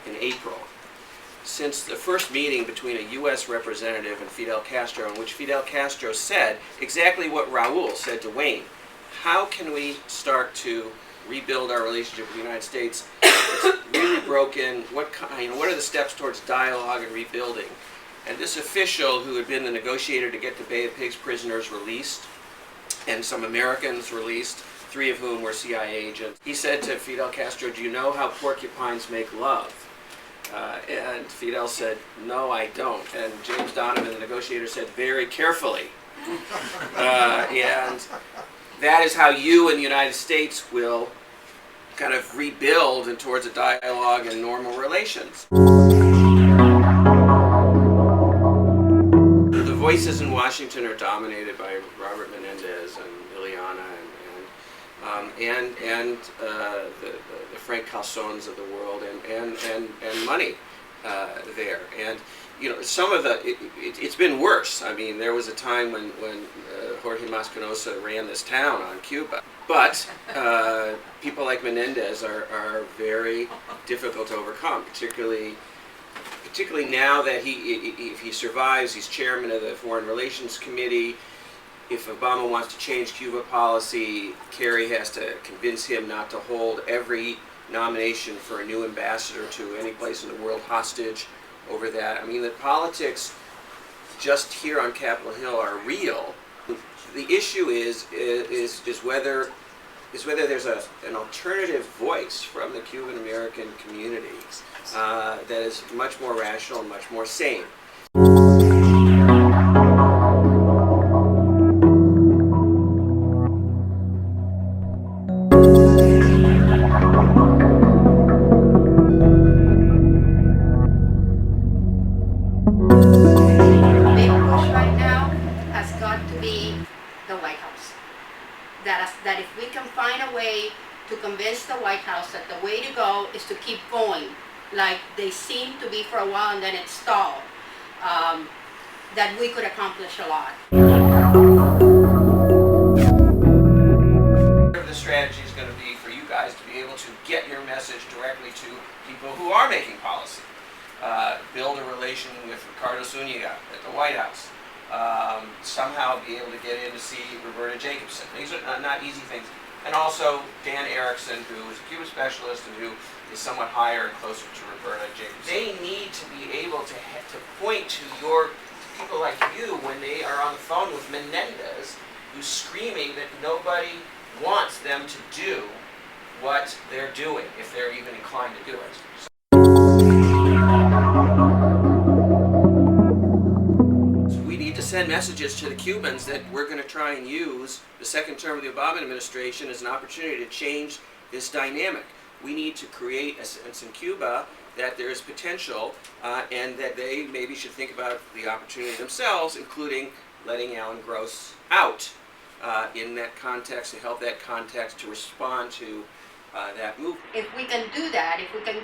in April, since the first meeting between a U.S. representative and Fidel Castro, in which Fidel Castro said exactly what Raul said to Wayne. How can we start to rebuild our relationship with the United States? It's really broken. What are the steps towards dialogue and rebuilding? And this official, who had been the negotiator to get the Bay of Pigs prisoners released, and some Americans released, 3 of whom were CIA agents, he said to Fidel Castro, "Do you know how porcupines make love?" And Fidel said, "No, I don't." And James Donovan, the negotiator, said, "Very carefully." And that is how you in the United States will kind of rebuild and towards a dialogue and normal relations. The voices in Washington are dominated by Robert Menendez and Ileana and the Frank Calzones of the world and money there. And some of it's been worse. I mean, there was a time when Jorge Mascanosa ran this town on Cuba. But people like Menendez are very difficult to overcome, particularly now that if he survives, he's chairman of the Foreign Relations Committee. If Obama wants to change Cuba policy, Kerry has to convince him not to hold every nomination for a new ambassador to any place in the world hostage over that. I mean, the politics just here on Capitol Hill are real. The issue is whether there's an alternative voice from the Cuban-American community that is much more rational and much more sane. That if we can find a way to convince the White House that the way to go is to keep going, like they seem to be for a while and then it stalled, that we could accomplish a lot. The strategy is going to be for you guys to be able to get your message directly to people who are making policy. Build a relation with Ricardo Zúñiga at the White House. Somehow be able to get in to see Roberta Jacobson. These are not easy things. And also Dan Erickson, who is a Cuba specialist and who is somewhat higher and closer to Roberta Jacobson. They need to be able to point to people like you when they are on the phone with Menendez, who's screaming that nobody wants them to do what they're doing, if they're even inclined to do it. Send messages to the Cubans that we're going to try and use the second term of the Obama administration as an opportunity to change this dynamic. We need to create a sense in Cuba that there is potential and that they maybe should think about the opportunity themselves, including letting Alan Gross out in that context, to help that context to respond to that movement. If we can do that, if we can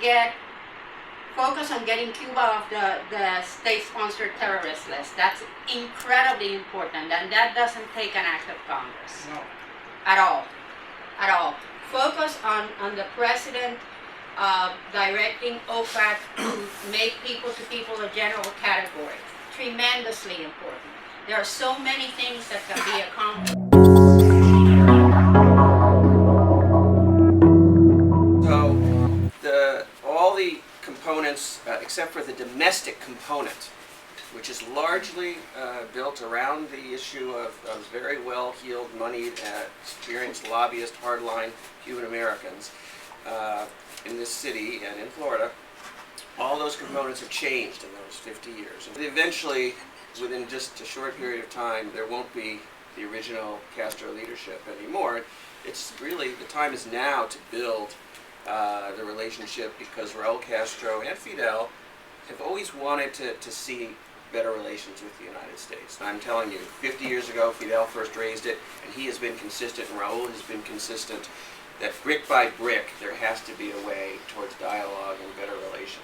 focus on getting Cuba off the state-sponsored terrorist list. That's incredibly important, and that doesn't take an act of Congress. No. At all. At all. Focus on the president directing OFAC to make people-to-people a general category. Tremendously important. There are so many things that can be accomplished. All the components, except for the domestic component, which is largely built around the issue of very well-heeled, moneyed, experienced lobbyist, hardline Cuban-Americans in this city and in Florida. All those components have changed in those 50 years. And eventually, within just a short period of time, there won't be the original Castro leadership anymore. It's really, the time is now to build the relationship, because Raul Castro and Fidel have always wanted to see better relations with the United States. And I'm telling you, 50 years ago, Fidel first raised it, and he has been consistent, and Raul has been consistent, that brick by brick, there has to be a way towards dialogue and better relations.